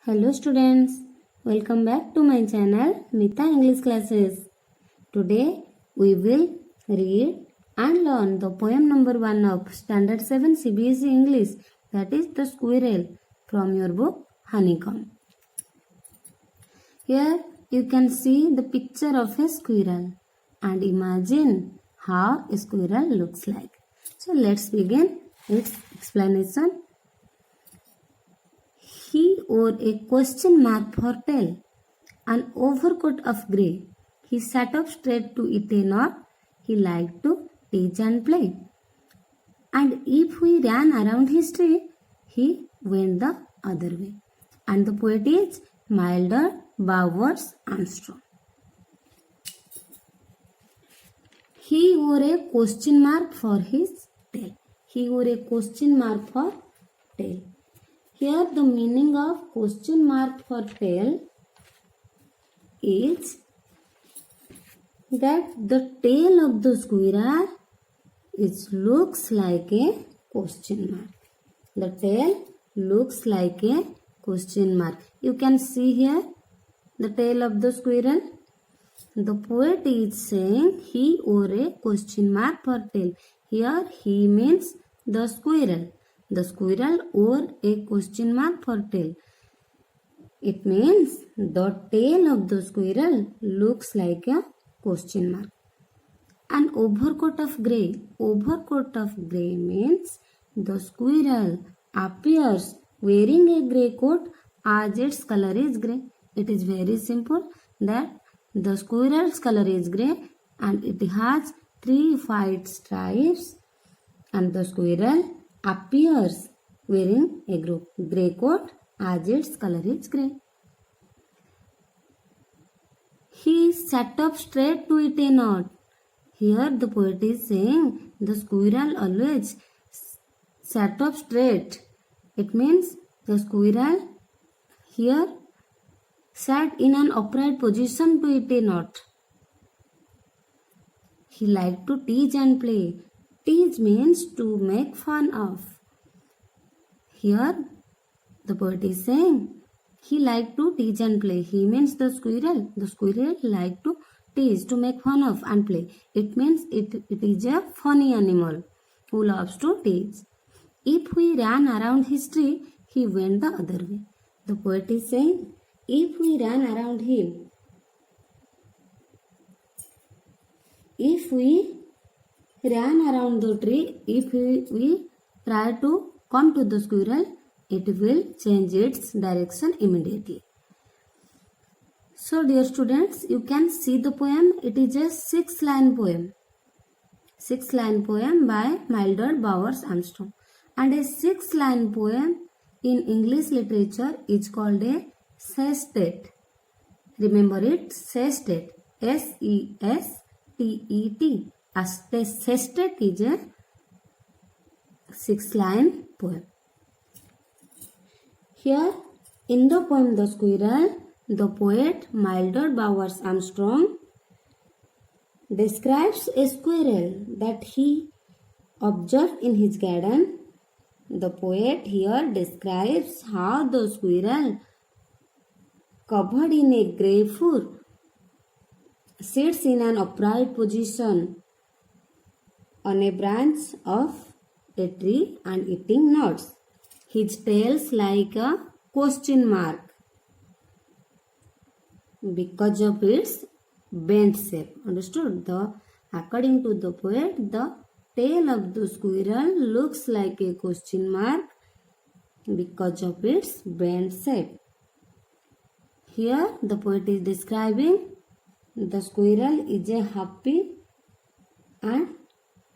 Hello students, welcome back to my channel Mita English Classes. Today we will read and learn the poem number 1 of Standard 7 CBSE English, that is The Squirrel, from your book Honeycomb. Here you can see the picture of a squirrel and imagine how a squirrel looks like. So let's begin its explanation. He wore a question mark for tail, an overcoat of grey. He sat up straight to eat a nut. He liked to teach and play. And if we ran around his tree, he went the other way. And the poet is Milder Bowers Armstrong. He wore a question mark for his tail. He wore a question mark for tail. Here the meaning of question mark for tail is that the tail of the squirrel looks like a question mark. The tail looks like a question mark. You can see here the tail of the squirrel. The poet is saying he wore a question mark for tail. Here he means the squirrel. The squirrel wore a question mark for tail. It means the tail of the squirrel looks like a question mark. An overcoat of grey. Overcoat of grey means the squirrel appears wearing a grey coat as its color is grey. It is very simple that the squirrel's color is grey and it has 3 white stripes, and the squirrel appears wearing a grey coat as its color is grey. He sat up straight to eat a nut. Here the poet is saying the squirrel always sat up straight. It means the squirrel here sat in an upright position to eat a nut. He liked to teach and play. Teach means to make fun of. Here the poet is saying he liked to teach and play. He means the squirrel. The squirrel liked to teach, to make fun of and play. It means it is a funny animal who loves to teach. If we ran around his tree, he went the other way. The poet is saying if we ran around him, if we ran around the tree, if we try to come to the squirrel, it will change its direction immediately. So dear students, you can see the poem. It is a 6-line poem. 6-line poem by Milder Bowers Armstrong. And a 6-line poem in English literature is called a sestet. Remember it, sestet. S-E-S-T-E-T. A sestet is a 6-line poem. Here in the poem The Squirrel, the poet Milder Bowers Armstrong describes a squirrel that he observed in his garden. The poet here describes how the squirrel, covered in a grey fur, sits in an upright position on a branch of a tree and eating nuts. His tail's like a question mark because of its bent shape. Understood? According to the poet, the tail of the squirrel looks like a question mark because of its bent shape. Here the poet is describing the squirrel is a happy and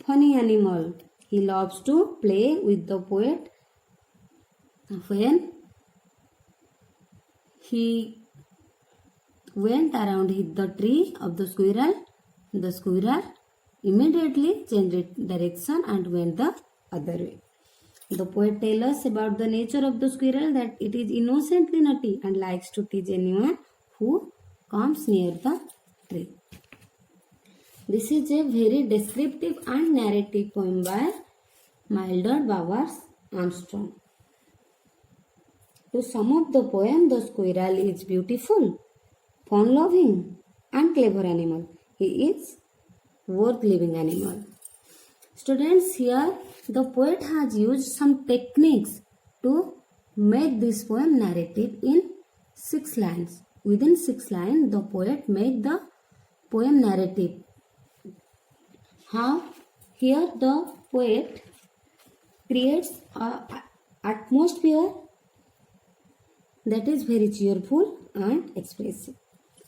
funny animal. He loves to play with the poet. When he went around the tree of the squirrel immediately changed its direction and went the other way. The poet tells us about the nature of the squirrel, that it is innocently nutty and likes to tease anyone who comes near the tree. This is a very descriptive and narrative poem by Milder Bowers Armstrong. To sum up the poem, the squirrel is beautiful, fun-loving, and clever animal. He is worth living animal. Students, here the poet has used some techniques to make this poem narrative in 6 lines. Within 6 lines, the poet made the poem narrative. How? Here the poet creates a atmosphere that is very cheerful and expressive.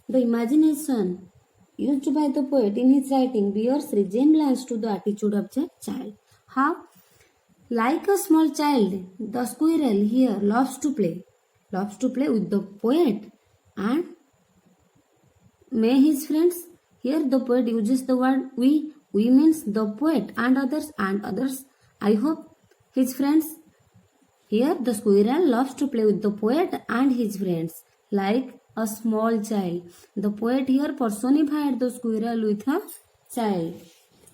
The imagination used by the poet in his writing bears resemblance to the attitude of the child. How? Like a small child, the squirrel here loves to play with the poet and may his friends. Here the poet uses the word we means the poet and others. I hope his friends. Here the squirrel loves to play with the poet and his friends like a small child. The poet here personified the squirrel with a child.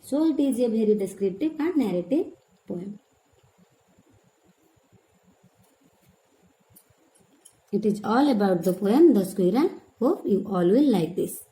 So it is a very descriptive and narrative poem. It is all about the poem The Squirrel. Hope you all will like this.